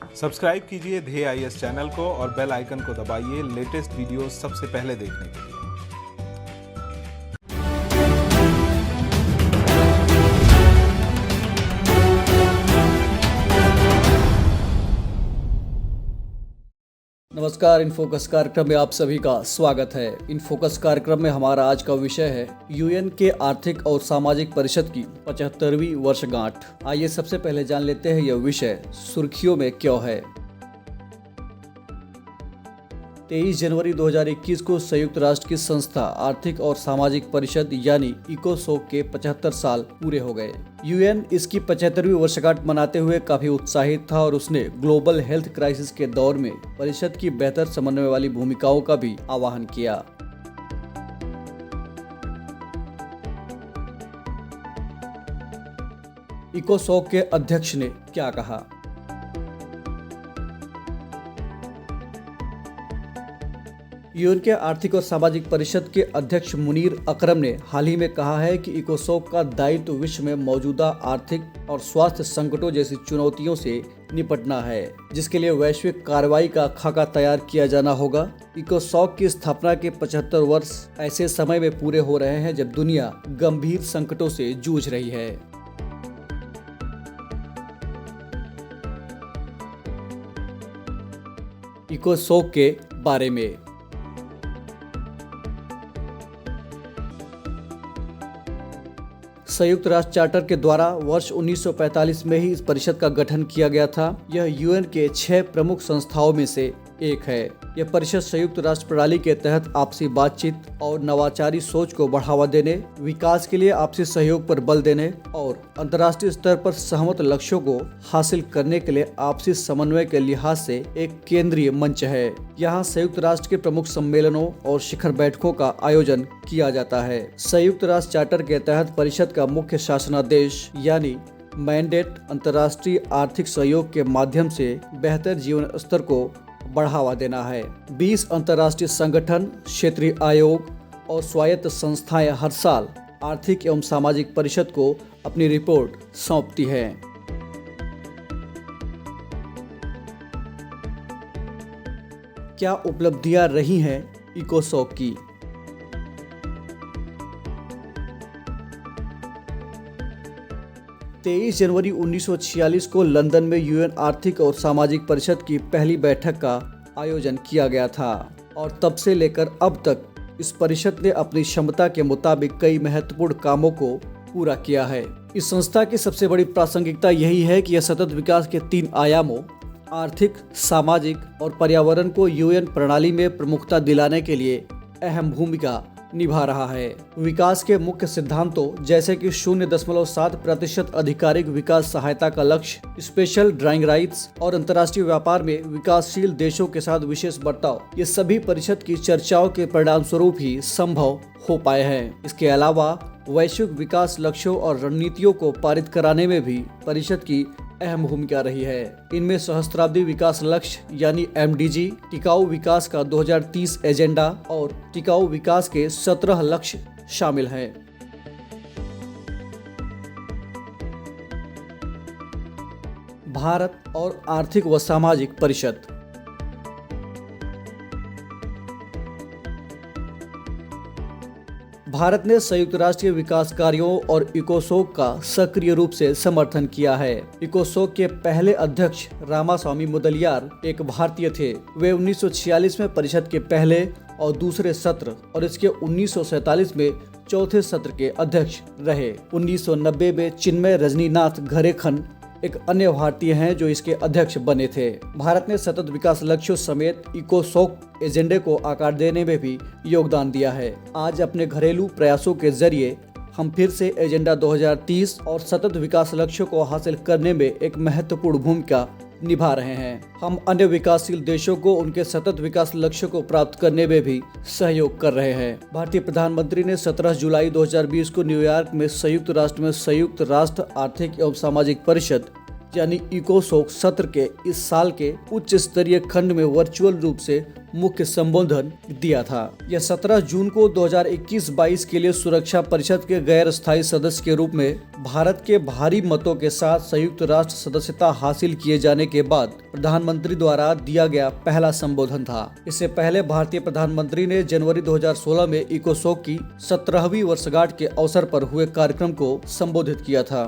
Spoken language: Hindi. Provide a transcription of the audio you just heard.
सब्सक्राइब कीजिए ध्येय आईएएस चैनल को और बेल आइकन को दबाइए लेटेस्ट वीडियो सबसे पहले देखने के लिए। नमस्कार, इनफोकस कार्यक्रम में आप सभी का स्वागत है। इनफोकस कार्यक्रम में हमारा आज का विषय है यूएन के आर्थिक और सामाजिक परिषद की 75वीं वर्षगांठ। आइए सबसे पहले जान लेते हैं यह विषय सुर्खियों में क्यों है। 23 जनवरी 2021 को संयुक्त राष्ट्र की संस्था आर्थिक और सामाजिक परिषद यानी इकोसोक के 75 साल पूरे हो गए। यूएन इसकी 75वीं वर्षगांठ मनाते हुए काफी उत्साहित था और उसने ग्लोबल हेल्थ क्राइसिस के दौर में परिषद की बेहतर समन्वय वाली भूमिकाओं का भी आह्वान किया। इकोसोक के अध्यक्ष ने क्या कहा। यूएन के आर्थिक और सामाजिक परिषद के अध्यक्ष मुनीर अकरम ने हाल ही में कहा है कि इकोसोक का दायित्व विश्व में मौजूदा आर्थिक और स्वास्थ्य संकटों जैसी चुनौतियों से निपटना है, जिसके लिए वैश्विक कार्रवाई का खाका तैयार किया जाना होगा। इकोसोक की स्थापना के 75 वर्ष ऐसे समय में पूरे हो रहे हैं जब दुनिया गंभीर संकटों से जूझ रही है। इकोसोक के बारे में संयुक्त राष्ट्र चार्टर के द्वारा वर्ष 1945 में ही इस परिषद का गठन किया गया था। यह यूएन के 6 प्रमुख संस्थाओं में से एक है। यह परिषद संयुक्त राष्ट्र प्रणाली के तहत आपसी बातचीत और नवाचारी सोच को बढ़ावा देने, विकास के लिए आपसी सहयोग पर बल देने और अंतर्राष्ट्रीय स्तर पर सहमत लक्ष्यों को हासिल करने के लिए आपसी समन्वय के लिहाज से एक केंद्रीय मंच है। यहाँ संयुक्त राष्ट्र के प्रमुख सम्मेलनों और शिखर बैठकों का आयोजन किया जाता है। संयुक्त राष्ट्र चार्टर के तहत परिषद का मुख्य शासनादेश यानी मैंडेट अंतर्राष्ट्रीय आर्थिक सहयोग के माध्यम से बेहतर जीवन स्तर को बढ़ावा देना है। 20 अंतर्राष्ट्रीय संगठन, क्षेत्रीय आयोग और स्वायत्त संस्थाएं हर साल आर्थिक एवं सामाजिक परिषद को अपनी रिपोर्ट सौंपती हैं। क्या उपलब्धियां रही हैं इकोसोक की। तेईस जनवरी 1946 को लंदन में यूएन आर्थिक और सामाजिक परिषद की पहली बैठक का आयोजन किया गया था और तब से लेकर अब तक इस परिषद ने अपनी क्षमता के मुताबिक कई महत्वपूर्ण कामों को पूरा किया है। इस संस्था की सबसे बड़ी प्रासंगिकता यही है कि यह सतत विकास के 3 आयामों आर्थिक, सामाजिक और पर्यावरण को यूएन प्रणाली में प्रमुखता दिलाने के लिए अहम भूमिका निभा रहा है। विकास के मुख्य सिद्धांतों जैसे कि 0.7% आधिकारिक विकास सहायता का लक्ष्य, स्पेशल ड्राइंग राइट्स और अंतर्राष्ट्रीय व्यापार में विकासशील देशों के साथ विशेष बर्ताव, ये सभी परिषद की चर्चाओं के परिणाम स्वरूप ही संभव हो पाए हैं। इसके अलावा वैश्विक विकास लक्ष्यों और रणनीतियों को पारित कराने में भी परिषद की अहम भूमिका रही है। इनमें सहस्त्राब्दी विकास लक्ष्य यानी MDG, टिकाऊ विकास का 2030 एजेंडा और टिकाऊ विकास के 17 लक्ष्य शामिल हैं। भारत और आर्थिक व सामाजिक परिषद। भारत ने संयुक्त राष्ट्रीय विकास कार्यों और इकोसोक का सक्रिय रूप से समर्थन किया है। इकोसोक के पहले अध्यक्ष रामास्वामी मुदलियार एक भारतीय थे। वे 1946 में परिषद के पहले और दूसरे सत्र और इसके 1947 में चौथे सत्र के अध्यक्ष रहे। 1990 में चिन्मय रजनीनाथ घरेखन एक अन्य भारतीय हैं जो इसके अध्यक्ष बने थे। भारत ने सतत विकास लक्ष्यों समेत इकोसोक एजेंडे को आकार देने में भी योगदान दिया है। आज अपने घरेलू प्रयासों के जरिए हम फिर से एजेंडा 2030 और सतत विकास लक्ष्यों को हासिल करने में एक महत्वपूर्ण भूमिका निभा रहे हैं। हम अन्य विकासशील देशों को उनके सतत विकास लक्ष्यों को प्राप्त करने में भी सहयोग कर रहे हैं। भारतीय प्रधानमंत्री ने 17 जुलाई 2020 को न्यूयॉर्क में संयुक्त राष्ट्र आर्थिक एवं सामाजिक परिषद यानी इकोसोक सत्र के इस साल के उच्च स्तरीय खंड में वर्चुअल रूप से मुख्य संबोधन दिया था। यह 17 जून को 2021-22 के लिए सुरक्षा परिषद के गैर स्थायी सदस्य के रूप में भारत के भारी मतों के साथ संयुक्त राष्ट्र सदस्यता हासिल किए जाने के बाद प्रधानमंत्री द्वारा दिया गया पहला संबोधन था। इससे पहले भारतीय प्रधानमंत्री ने जनवरी 2016 में इकोसोक की 17वीं वर्षगांठ के अवसर पर हुए कार्यक्रम को संबोधित किया था।